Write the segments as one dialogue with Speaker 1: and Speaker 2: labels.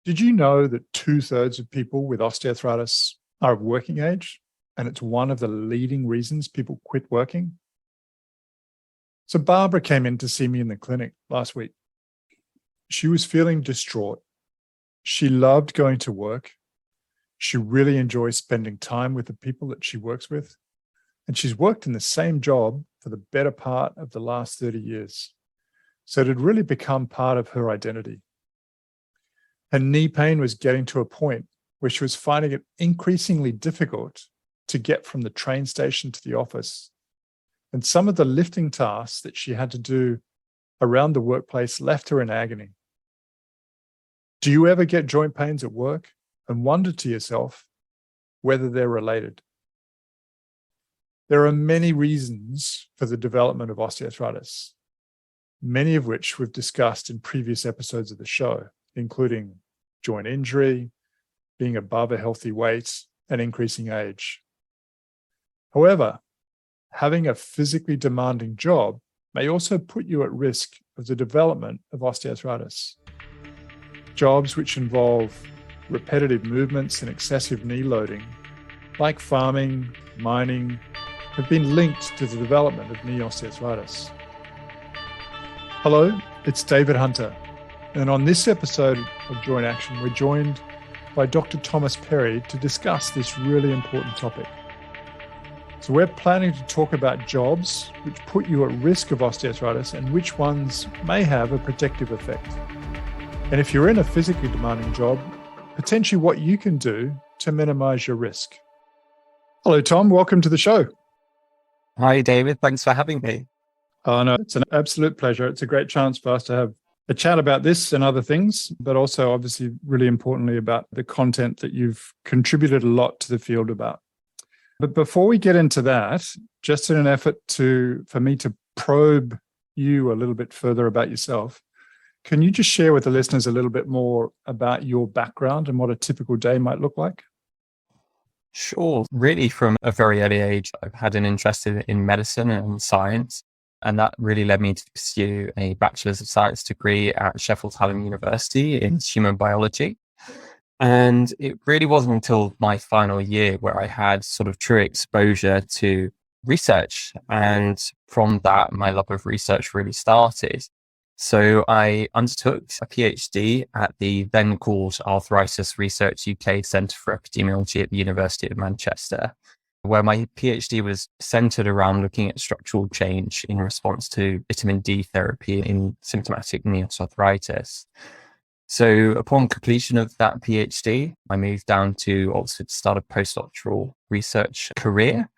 Speaker 1: Did you know that 2/3 of people with osteoarthritis are of working age, and it's one of the leading reasons people quit working? So Barbara came in to see me in the clinic last week. She was feeling distraught. She loved going to work. She really enjoys spending time with the people that she works with. And she's worked in the same job for the better part of the last 30 years. So it had really become part of her identity. Her knee pain was getting to a point where she was finding it increasingly difficult to get from the train station to the office. And some of the lifting tasks that she had to do around the workplace left her in agony. Do you ever get joint pains at work and wonder to yourself whether they're related? There are many reasons for the development of osteoarthritis, many of which we've discussed in previous episodes of the show, including joint injury, being above a healthy weight, and increasing age. However, having a physically demanding job may also put you at risk of the development of osteoarthritis. Jobs which involve repetitive movements and excessive knee loading, like farming, mining, have been linked to the development of knee osteoarthritis. Hello, it's David Hunter, and on this episode of Joint Action, we're joined by Dr. Thomas Perry to discuss this really important topic. So we're planning to talk about jobs which put you at risk of osteoarthritis and which ones may have a protective effect. And if you're in a physically demanding job, potentially what you can do to minimize your risk. Hello, Tom. Welcome to the show.
Speaker 2: Hi, David. Thanks for having me.
Speaker 1: Oh, no, it's an absolute pleasure. It's a great chance for us to have a chat about this and other things, but also obviously really importantly about the content that you've contributed a lot to the field about. But before we get into that, just in an effort for me to probe you a little bit further about yourself, can you just share with the listeners a little bit more about your background and what a typical day might look like?
Speaker 2: Sure. Really, from a very early age, I've had an interest in medicine and science. And that really led me to pursue a Bachelor's of Science degree at Sheffield Hallam University in human biology. And it really wasn't until my final year where I had sort of true exposure to research. And from that, my love of research really started. So I undertook a PhD at the then called Arthritis Research UK Centre for Epidemiology at the University of Manchester, where my PhD was centered around looking at structural change in response to vitamin D therapy in symptomatic knee osteoarthritis. So upon completion of that PhD, I moved down to Oxford to start a postdoctoral research career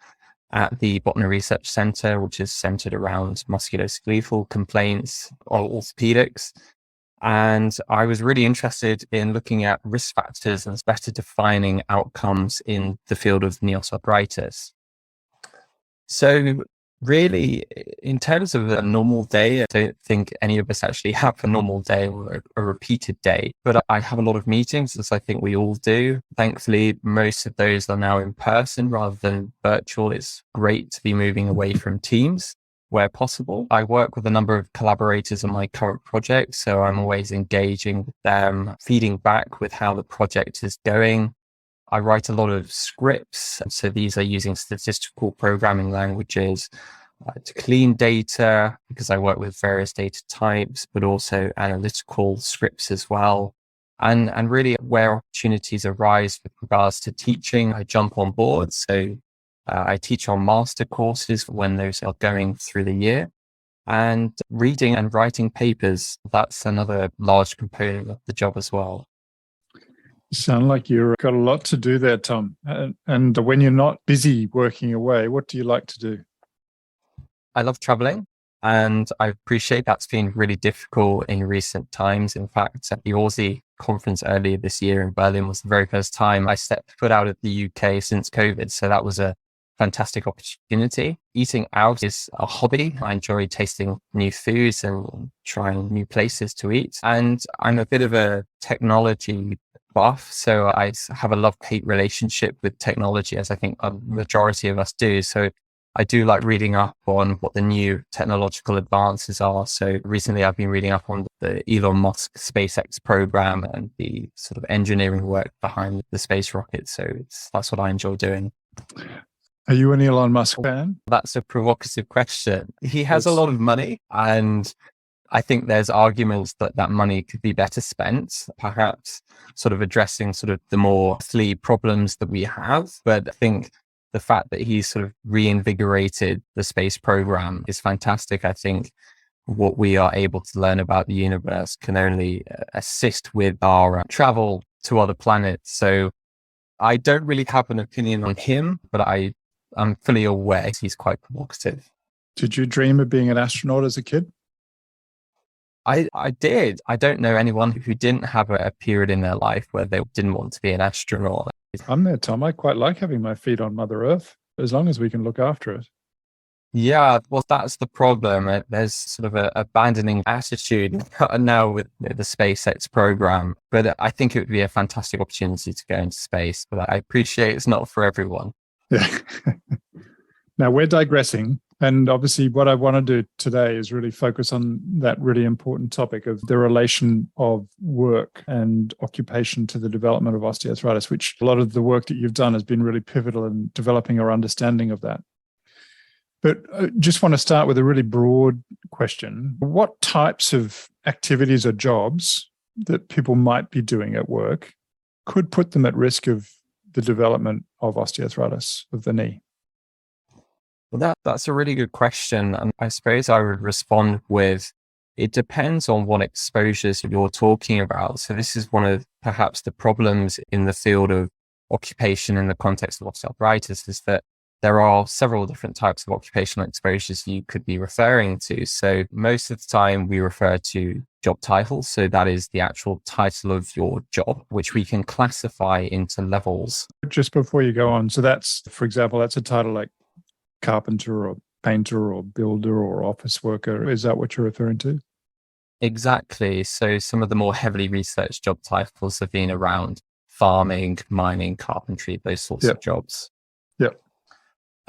Speaker 2: at the Botany Research Centre, which is centered around musculoskeletal complaints or orthopedics. And I was really interested in looking at risk factors and better defining outcomes in the field of knee osteoarthritis. So really, in terms of a normal day, I don't think any of us actually have a normal day or a repeated day, but I have a lot of meetings, as I think we all do. Thankfully, most of those are now in person rather than virtual. It's great to be moving away from Teams where possible. I work with a number of collaborators on my current project, so I'm always engaging with them, feeding back with how the project is going. I write a lot of scripts, so these are using statistical programming languages to clean data, because I work with various data types, but also analytical scripts as well. And really where opportunities arise with regards to teaching, I jump on board. So I teach on master courses when those are going through the year, and reading and writing papers. That's another large component of the job as well.
Speaker 1: You sound like you've got a lot to do there, Tom. And when you're not busy working away, what do you like to do?
Speaker 2: I love traveling, and I appreciate that's been really difficult in recent times. In fact, at the Aussie conference earlier this year in Berlin was the very first time I stepped foot out of the UK since COVID. So that was a fantastic opportunity. Eating out is a hobby. I enjoy tasting new foods and trying new places to eat. And I'm a bit of a technology buff, so I have a love-hate relationship with technology, as I think a majority of us do. So I do like reading up on what the new technological advances are. So recently I've been reading up on the Elon Musk SpaceX program and the sort of engineering work behind the space rocket. So that's what I enjoy doing.
Speaker 1: Are you an Elon Musk fan?
Speaker 2: That's a provocative question. He has a
Speaker 1: Yes.
Speaker 2: lot of money, and I think there's arguments that that money could be better spent, perhaps sort of addressing sort of the more earthly problems that we have. But I think the fact that he's sort of reinvigorated the space program is fantastic. I think what we are able to learn about the universe can only assist with our travel to other planets. So I don't really have an opinion on him, but I'm fully aware he's quite provocative.
Speaker 1: Did you dream of being an astronaut as a kid?
Speaker 2: I did. I don't know anyone who didn't have a period in their life where they didn't want to be an astronaut.
Speaker 1: I'm there, Tom. I quite like having my feet on Mother Earth, as long as we can look after it.
Speaker 2: Yeah, well, that's the problem. There's sort of an abandoning attitude now with the SpaceX program, but I think it would be a fantastic opportunity to go into space. But I appreciate it's not for everyone.
Speaker 1: Yeah. Now we're digressing. And obviously what I want to do today is really focus on that really important topic of the relation of work and occupation to the development of osteoarthritis, which a lot of the work that you've done has been really pivotal in developing our understanding of that. But I just want to start with a really broad question. What types of activities or jobs that people might be doing at work could put them at risk of the development of osteoarthritis of the knee?
Speaker 2: Well, that's a really good question. And I suppose I would respond with, it depends on what exposures you're talking about. So this is one of perhaps the problems in the field of occupation in the context of osteoarthritis, is that there are several different types of occupational exposures you could be referring to. So most of the time we refer to job titles. So that is the actual title of your job, which we can classify into levels.
Speaker 1: Just before you go on, so that's, for example, that's a title like carpenter or painter or builder or office worker. Is that what you're referring to?
Speaker 2: Exactly. So some of the more heavily researched job titles have been around farming, mining, carpentry, those sorts of jobs.
Speaker 1: Yep.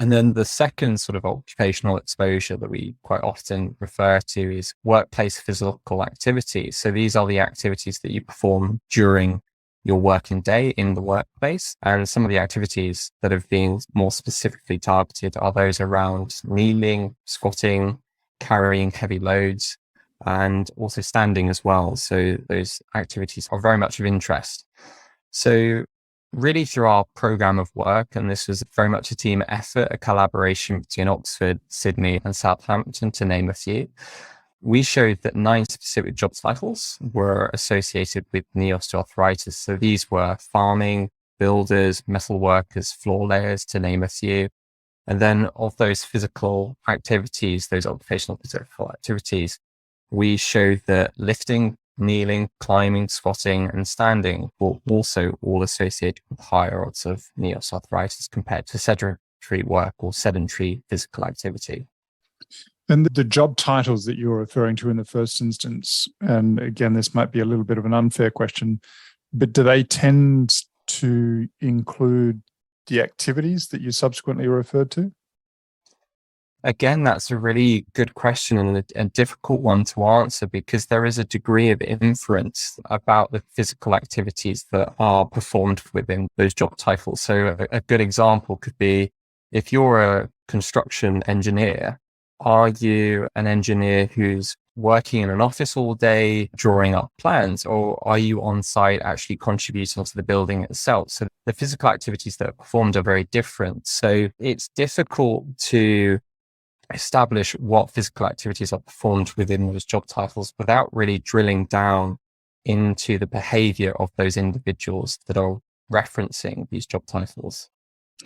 Speaker 2: And then the second sort of occupational exposure that we quite often refer to is workplace physical activities. So these are the activities that you perform during your working day in the workplace. And some of the activities that have been more specifically targeted are those around kneeling, squatting, carrying heavy loads, and also standing as well. So those activities are very much of interest. So really through our program of work, and this was very much a team effort, a collaboration between Oxford, Sydney and Southampton, to name a few, we showed that 9 specific job titles were associated with knee osteoarthritis. So these were farming, builders, metal workers, floor layers, to name a few. And then of those physical activities, those occupational physical activities, we showed that lifting, kneeling, climbing, squatting, and standing were also all associated with higher odds of knee osteoarthritis compared to sedentary work or sedentary physical activity.
Speaker 1: And the job titles that you're referring to in the first instance, and again, this might be a little bit of an unfair question, but do they tend to include the activities that you subsequently referred to?
Speaker 2: Again, that's a really good question and a difficult one to answer, because there is a degree of inference about the physical activities that are performed within those job titles. So a good example could be, if you're a construction engineer, are you an engineer who's working in an office all day, drawing up plans, or are you on site actually contributing to the building itself? So the physical activities that are performed are very different. So it's difficult to establish what physical activities are performed within those job titles without really drilling down into the behavior of those individuals that are referencing these job titles.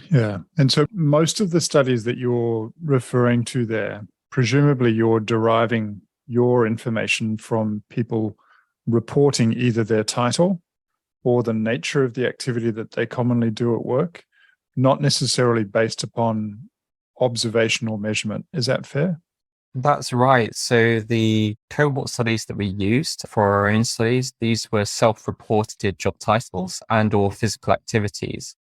Speaker 1: Yeah. And so most of the studies that you're referring to there, presumably you're deriving your information from people reporting either their title or the nature of the activity that they commonly do at work, not necessarily based upon observation or measurement. Is that fair?
Speaker 2: That's right. So the cohort studies that we used for our own studies, these were self-reported job titles and or physical activities.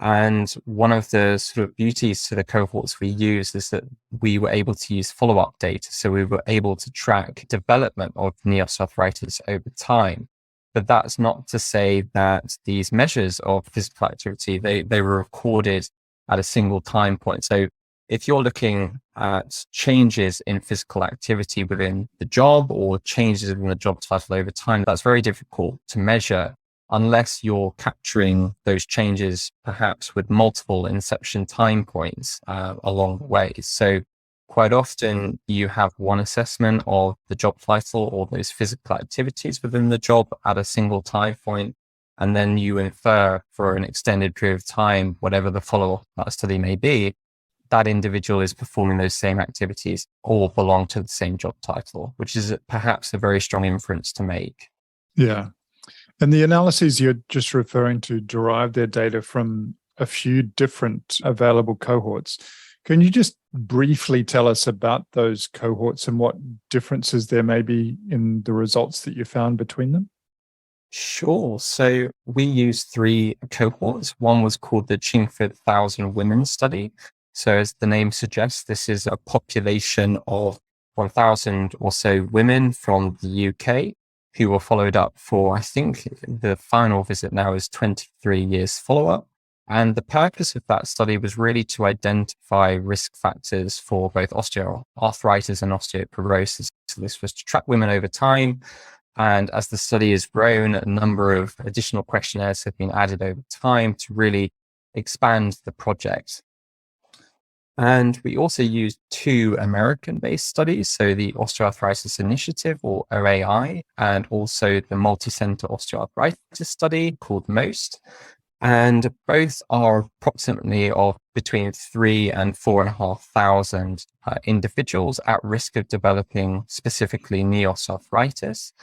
Speaker 2: And one of the sort of beauties to the cohorts we used is that we were able to use follow-up data. So we were able to track development of knee osteoarthritis over time. But that's not to say that these measures of physical activity, they were recorded at a single time point. So if you're looking at changes in physical activity within the job or changes in the job title over time, that's very difficult to measure unless you're capturing those changes perhaps with multiple inception time points along the way. So quite often you have one assessment of the job title or those physical activities within the job at a single time point, and then you infer for an extended period of time, whatever the follow-up study may be, that individual is performing those same activities or belong to the same job title, which is perhaps a very strong inference to make.
Speaker 1: Yeah. And the analyses you're just referring to derive their data from a few different available cohorts. Can you just briefly tell us about those cohorts and what differences there may be in the results that you found between them?
Speaker 2: Sure. So we used 3 cohorts. One was called the Chingford 1,000 Women Study. So as the name suggests, this is a population of 1,000 or so women from the UK who were followed up for, I think the final visit now is 23 years follow-up. And the purpose of that study was really to identify risk factors for both osteoarthritis and osteoporosis. So this was to track women over time. And as the study has grown, a number of additional questionnaires have been added over time to really expand the project. And we also used 2 American-based studies, so the Osteoarthritis Initiative, or OAI, and also the Multi-Center Osteoarthritis Study, called MOST. And both are approximately of between 3,000 and 4,500 individuals at risk of developing specifically knee osteoarthritis.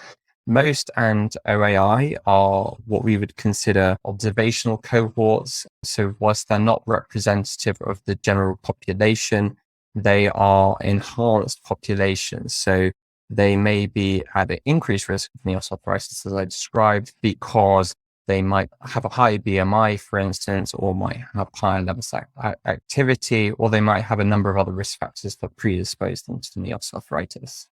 Speaker 2: MOST and OAI are what we would consider observational cohorts. So whilst they're not representative of the general population, they are enhanced populations. So they may be at an increased risk of knee osteoarthritis, as I described, because they might have a high BMI, for instance, or might have higher levels of activity, or they might have a number of other risk factors that predispose them to knee osteoarthritis.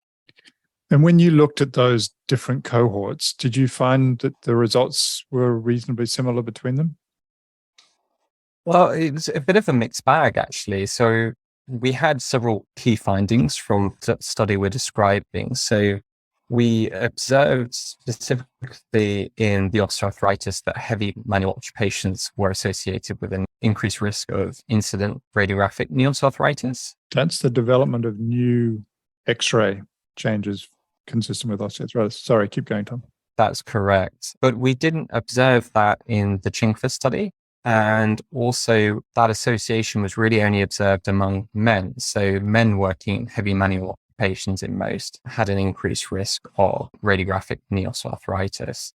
Speaker 1: And when you looked at those different cohorts, did you find that the results were reasonably similar between them?
Speaker 2: Well, it's a bit of a mixed bag, actually. So we had several key findings from the study we're describing. So we observed specifically in the osteoarthritis that heavy manual occupations were associated with an increased risk of incident radiographic knee osteoarthritis.
Speaker 1: That's the development of new X-ray changes consistent with osteoarthritis. Sorry, keep going, Tom.
Speaker 2: That's correct. But we didn't observe that in the Chingford study. And also that association was really only observed among men. So men working in heavy manual occupations in MOST had an increased risk of radiographic knee osteoarthritis.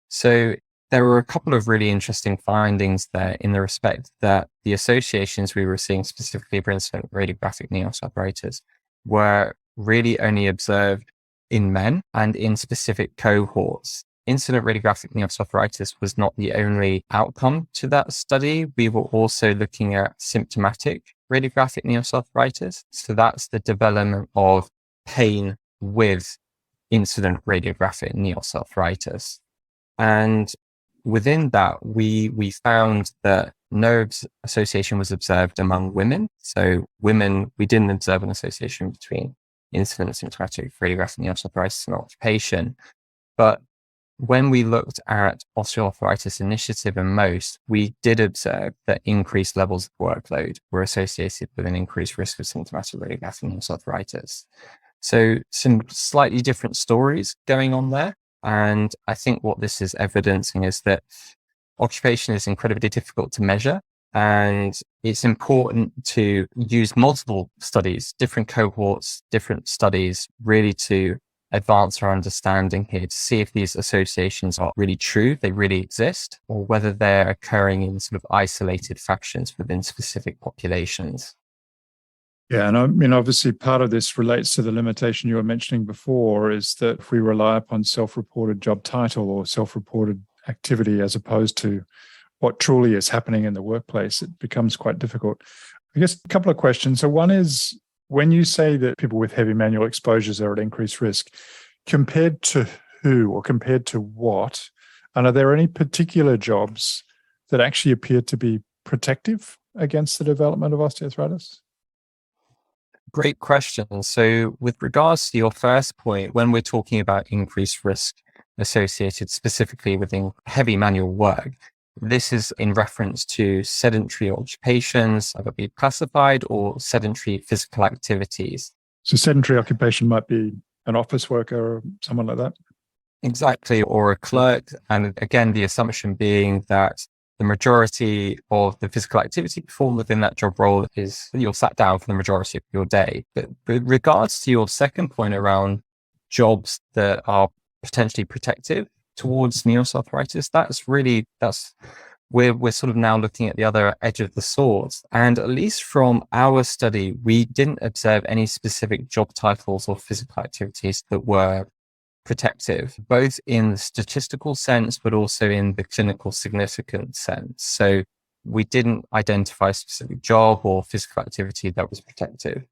Speaker 2: So there were a couple of really interesting findings there in the respect that the associations we were seeing specifically for incident radiographic knee osteoarthritis were really only observed in men and in specific cohorts. Incident radiographic knee osteoarthritis was not the only outcome to that study. We were also looking at symptomatic radiographic knee osteoarthritis. So that's the development of pain with incident radiographic knee osteoarthritis. And within that, we found that no association was observed among women. So women, we didn't observe an association between incident and symptomatic radiographic knee osteoarthritis and occupation. But when we looked at Osteoarthritis Initiative and MOST, we did observe that increased levels of workload were associated with an increased risk of symptomatic radiographic knee osteoarthritis. So some slightly different stories going on there. And I think what this is evidencing is that occupation is incredibly difficult to measure. And it's important to use multiple studies, different cohorts, different studies, really to advance our understanding here to see if these associations are really true, they really exist, or whether they're occurring in sort of isolated factions within specific populations.
Speaker 1: Yeah, and I mean, obviously part of this relates to the limitation you were mentioning before, is that if we rely upon self-reported job title or self-reported activity as opposed to what truly is happening in the workplace, it becomes quite difficult. I guess a couple of questions. So one is, when you say that people with heavy manual exposures are at increased risk, compared to who or compared to what? And are there any particular jobs that actually appear to be protective against the development of osteoarthritis?
Speaker 2: Great question. So with regards to your first point, when we're talking about increased risk associated specifically with heavy manual work, this is in reference to sedentary occupations, either be classified, or sedentary physical activities.
Speaker 1: So sedentary occupation might be an office worker or someone like that?
Speaker 2: Exactly, or a clerk. And again, the assumption being that the majority of the physical activity performed within that job role is you're sat down for the majority of your day. But with regards to your second point around jobs that are potentially protective towards knee osteoarthritis, we're sort of now looking at the other edge of the sword. And at least from our study, we didn't observe any specific job titles or physical activities that were protective, both in the statistical sense, but also in the clinical significance sense. So we didn't identify a specific job or physical activity that was protective.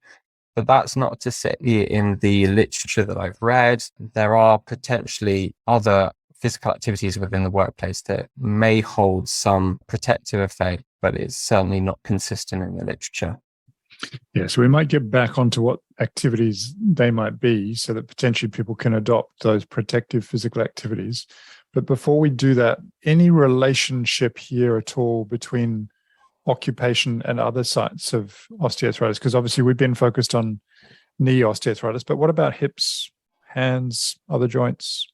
Speaker 2: But that's not to say in the literature that I've read, there are potentially other physical activities within the workplace that may hold some protective effect, but it's certainly not consistent in the literature.
Speaker 1: Yeah, so we might get back onto what activities they might be so that potentially people can adopt those protective physical activities. But before we do that, any relationship here at all between occupation and other sites of osteoarthritis? Because obviously we've been focused on knee osteoarthritis, but what about hips, hands, other joints?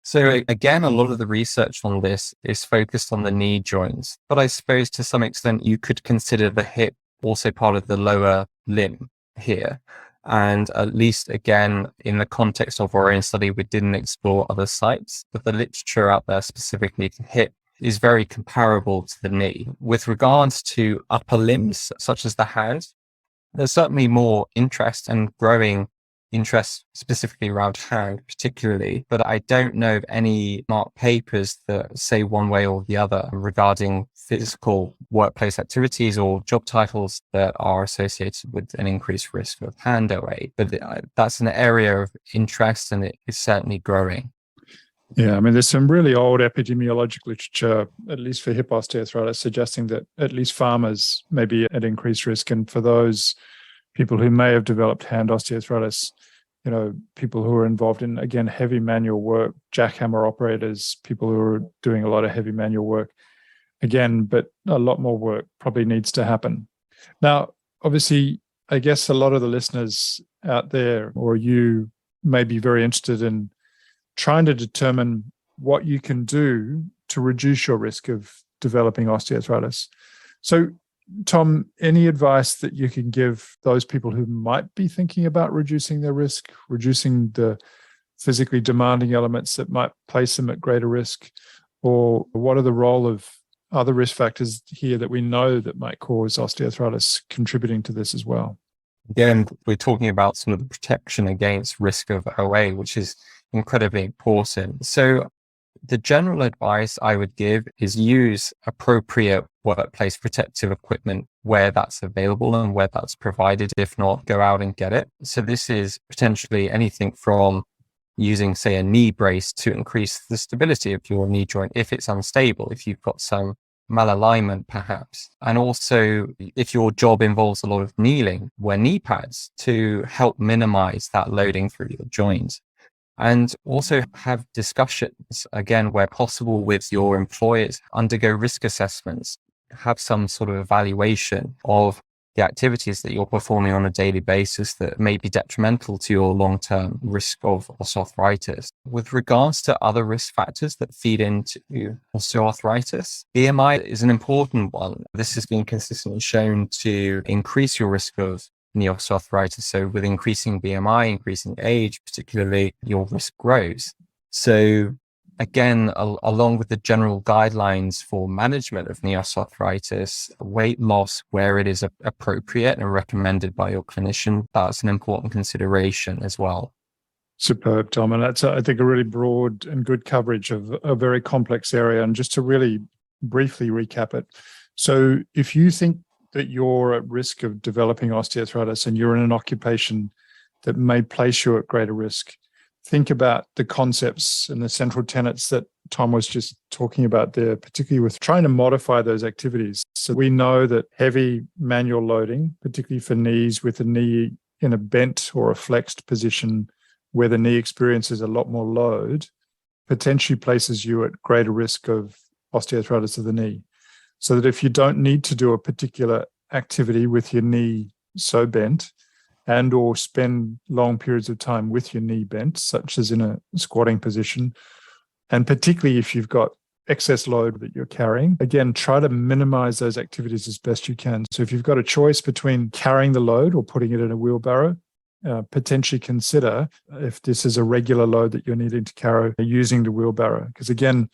Speaker 2: So again, a lot of the research on this is focused on the knee joints, but I suppose to some extent you could consider the hip also part of the lower limb here. And at least again, in the context of our own study, we didn't explore other sites, but the literature out there specifically for hip is very comparable to the knee. With regards to upper limbs, such as the hands, there's certainly more interest and growing interest specifically around hand particularly, but I don't know of any marked papers that say one way or the other regarding physical workplace activities or job titles that are associated with an increased risk of hand OA. But that's an area of interest and it is certainly growing.
Speaker 1: Yeah, I mean, there's some really old epidemiologic literature, at least for hip osteoarthritis, suggesting that at least farmers may be at increased risk. And for those people who may have developed hand osteoarthritis, you know, people who are involved in, again, heavy manual work, jackhammer operators, people who are doing a lot of heavy manual work, again, but a lot more work probably needs to happen. Now, obviously, I guess a lot of the listeners out there or you may be very interested in trying to determine what you can do to reduce your risk of developing osteoarthritis. So, Tom, any advice that you can give those people who might be thinking about reducing their risk, reducing the physically demanding elements that might place them at greater risk? Or what are the role of other risk factors here that we know that might cause osteoarthritis contributing to this as well?
Speaker 2: Again, we're talking about sort of the protection against risk of OA, which is incredibly important. So the general advice I would give is use appropriate workplace protective equipment where that's available and where that's provided. If not, go out and get it. So this is potentially anything from using, say, a knee brace to increase the stability of your knee joint if it's unstable, if you've got some malalignment perhaps. And also, if your job involves a lot of kneeling, wear knee pads to help minimize that loading through your joint. And also have discussions, again, where possible with your employers, undergo risk assessments, have some sort of evaluation of the activities that you're performing on a daily basis that may be detrimental to your long-term risk of osteoarthritis. With regards to other risk factors that feed into osteoarthritis, BMI is an important one. This has been consistently shown to increase your risk of knee osteoarthritis. So with increasing BMI, increasing age, particularly, your risk grows. So again, along with the general guidelines for management of knee osteoarthritis, weight loss where it is appropriate and recommended by your clinician, that's an important consideration as well.
Speaker 1: Superb, Tom. And that's, I think, a really broad and good coverage of a very complex area. And just to really briefly recap it. So if you think that you're at risk of developing osteoarthritis and you're in an occupation that may place you at greater risk, think about the concepts and the central tenets that Tom was just talking about there, particularly with trying to modify those activities. So we know that heavy manual loading, particularly for knees with the knee in a bent or a flexed position where the knee experiences a lot more load, potentially places you at greater risk of osteoarthritis of the knee. So that if you don't need to do a particular activity with your knee so bent and or spend long periods of time with your knee bent, such as in a squatting position, and particularly if you've got excess load that you're carrying, again, try to minimize those activities as best you can. So if you've got a choice between carrying the load or putting it in a wheelbarrow, potentially consider if this is a regular load that you're needing to carry using the wheelbarrow. Because again,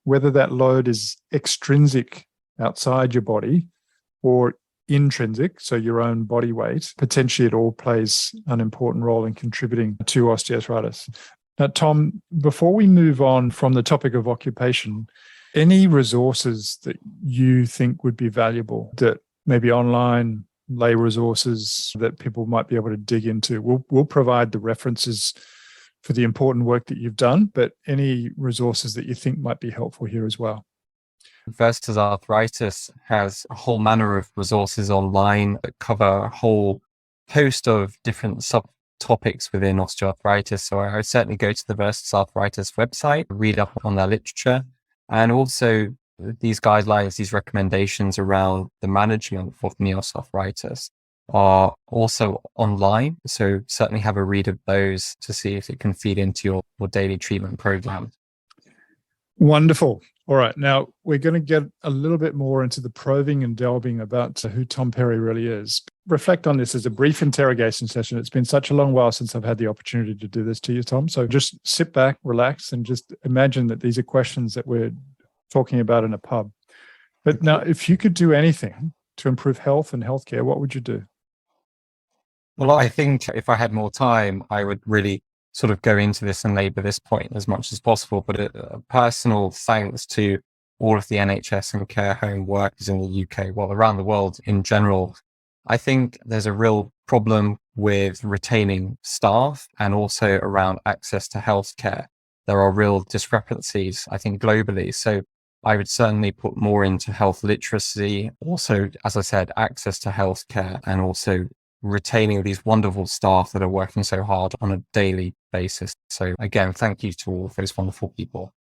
Speaker 1: whether that load is extrinsic outside your body or intrinsic, so your own body weight, potentially it all plays an important role in contributing to osteoarthritis. Now, Tom, before we move on from the topic of occupation, any resources that you think would be valuable that maybe online lay resources that people might be able to dig into? We'll provide the references for the important work that you've done, but any resources that you think might be helpful here as well?
Speaker 2: Versus Arthritis has a whole manner of resources online that cover a whole host of different subtopics within osteoarthritis. So I would certainly go to the Versus Arthritis website, read up on their literature, and also these guidelines, these recommendations around the management of knee osteoarthritis are also online. So certainly have a read of those to see if it can feed into your daily treatment program.
Speaker 1: Wonderful. All right. Now we're going to get a little bit more into the probing and delving about who Tom Perry really is. Reflect on this as a brief interrogation session. It's been such a long while since I've had the opportunity to do this to you, Tom. So just sit back, relax, and just imagine that these are questions that we're talking about in a pub. But now, if you could do anything to improve health and healthcare, what would you do?
Speaker 2: Well, I think if I had more time, I would really sort of go into this and labor this point as much as possible. But a personal thanks to all of the NHS and care home workers in the UK, well, around the world in general. I think there's a real problem with retaining staff and also around access to healthcare. There are real discrepancies, I think, globally. So I would certainly put more into health literacy. Also, as I said, access to healthcare and also retaining these wonderful staff that are working so hard on a daily basis. So again, thank you to all of those wonderful people.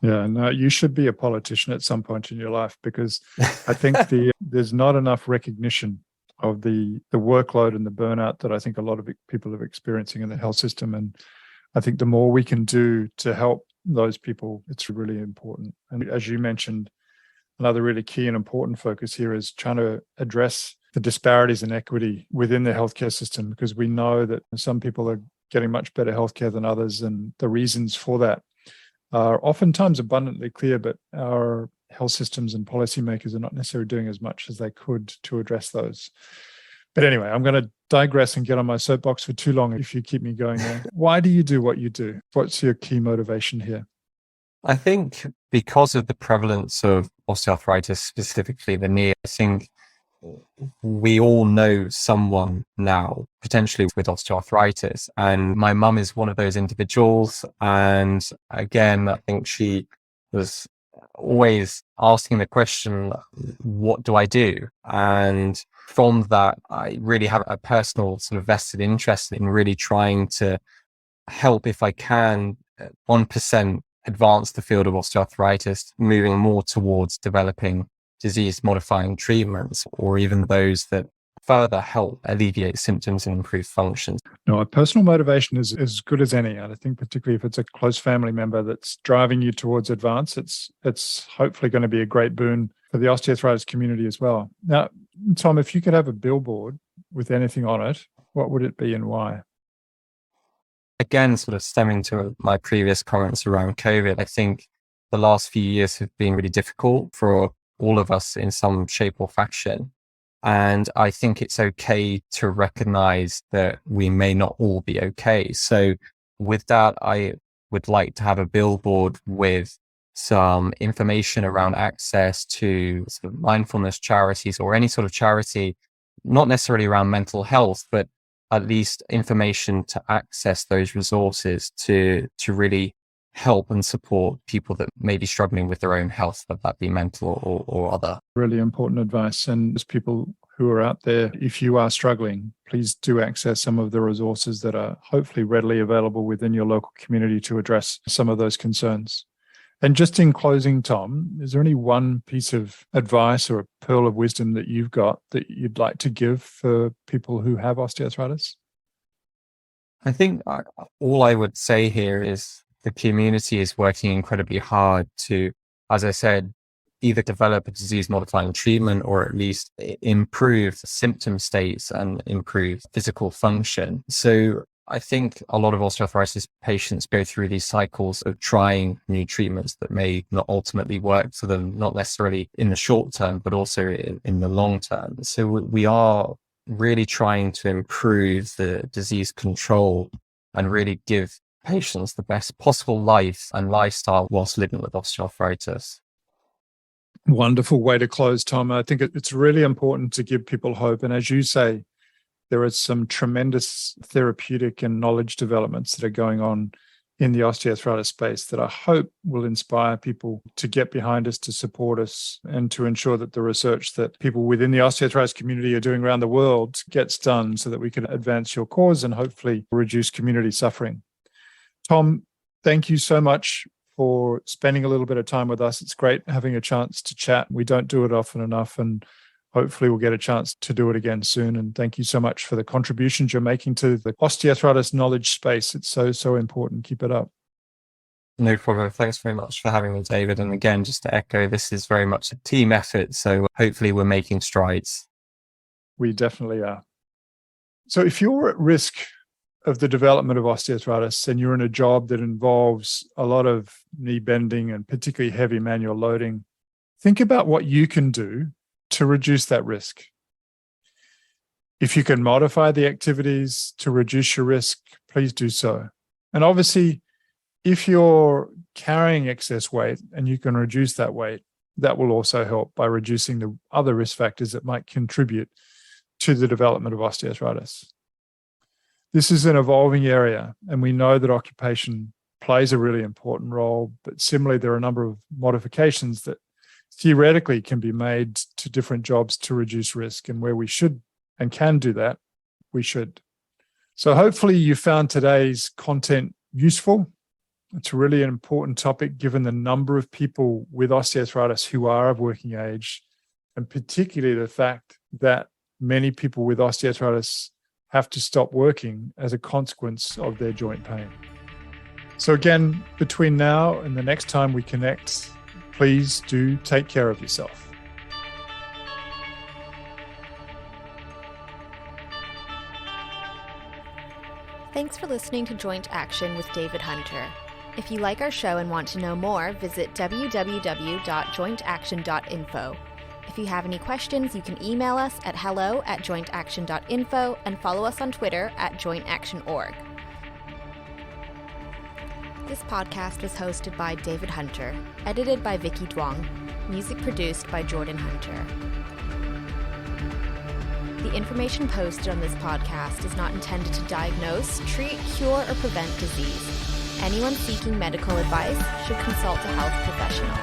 Speaker 1: Yeah, no, you should be a politician at some point in your life, because I think there's not enough recognition of the workload and the burnout that I think a lot of people are experiencing in the health system. And I think the more we can do to help those people, it's really important. And as you mentioned, another really key and important focus here is trying to address the disparities in equity within the healthcare system, because we know that some people are getting much better healthcare than others, and the reasons for that are oftentimes abundantly clear, but our health systems and policymakers are not necessarily doing as much as they could to address those. But anyway, I'm going to digress and get on my soapbox for too long if you keep me going there. Why do you do what you do? What's your key motivation here?
Speaker 2: I think because of the prevalence of osteoarthritis, specifically the knee, I think we all know someone now potentially with osteoarthritis, and my mum is one of those individuals. And again, I think she was always asking the question, what do I do? And from that, I really have a personal sort of vested interest in really trying to help, if I can, 1% advance the field of osteoarthritis, moving more towards developing disease-modifying treatments, or even those that further help alleviate symptoms and improve functions.
Speaker 1: No, a personal motivation is as good as any. And I think particularly if it's a close family member that's driving you towards advance, it's hopefully going to be a great boon for the osteoarthritis community as well. Now, Tom, if you could have a billboard with anything on it, what would it be and why?
Speaker 2: Again, sort of stemming to my previous comments around COVID, I think the last few years have been really difficult for all of us in some shape or fashion. And I think it's okay to recognize that we may not all be okay. So with that, I would like to have a billboard with some information around access to sort of mindfulness charities or any sort of charity, not necessarily around mental health, but at least information to access those resources to really help and support people that may be struggling with their own health, whether that be mental or other.
Speaker 1: Really important advice. And as people who are out there, if you are struggling, please do access some of the resources that are hopefully readily available within your local community to address some of those concerns. And just in closing, Tom, is there any one piece of advice or a pearl of wisdom that you've got that you'd like to give for people who have osteoarthritis?
Speaker 2: I think all I would say here is the community is working incredibly hard to, as I said, either develop a disease-modifying treatment or at least improve symptom states and improve physical function. So I think a lot of osteoarthritis patients go through these cycles of trying new treatments that may not ultimately work for them, not necessarily in the short term, but also in the long term. So we are really trying to improve the disease control and really give patients the best possible life and lifestyle whilst living with osteoarthritis.
Speaker 1: Wonderful way to close, Tom. I think it's really important to give people hope. And as you say, there are some tremendous therapeutic and knowledge developments that are going on in the osteoarthritis space that I hope will inspire people to get behind us, to support us, and to ensure that the research that people within the osteoarthritis community are doing around the world gets done so that we can advance your cause and hopefully reduce community suffering. Tom, thank you so much for spending a little bit of time with us. It's great having a chance to chat. We don't do it often enough, and hopefully we'll get a chance to do it again soon. And thank you so much for the contributions you're making to the osteoarthritis knowledge space. It's so important. Keep it up.
Speaker 2: No problem. Thanks very much for having me, David. And again, just to echo, this is very much a team effort. So hopefully we're making strides.
Speaker 1: We definitely are. So if you're at risk of the development of osteoarthritis and you're in a job that involves a lot of knee bending and particularly heavy manual loading, think about what you can do to reduce that risk. If you can modify the activities to reduce your risk, please do so. And obviously, if you're carrying excess weight and you can reduce that weight, that will also help by reducing the other risk factors that might contribute to the development of osteoarthritis. This is an evolving area, and we know that occupation plays a really important role, but similarly, there are a number of modifications that theoretically can be made to different jobs to reduce risk, and where we should and can do that, we should. So hopefully you found today's content useful. It's really an important topic given the number of people with osteoarthritis who are of working age, and particularly the fact that many people with osteoarthritis have to stop working as a consequence of their joint pain. So again, between now and the next time we connect, please do take care of yourself.
Speaker 3: Thanks for listening to Joint Action with David Hunter. If you like our show and want to know more, visit www.jointaction.info. If you have any questions, you can email us at hello@jointaction.info and follow us on Twitter @jointactionorg. This podcast was hosted by David Hunter, edited by Vicky Duong, music produced by Jordan Hunter. The information posted on this podcast is not intended to diagnose, treat, cure, or prevent disease. Anyone seeking medical advice should consult a health professional.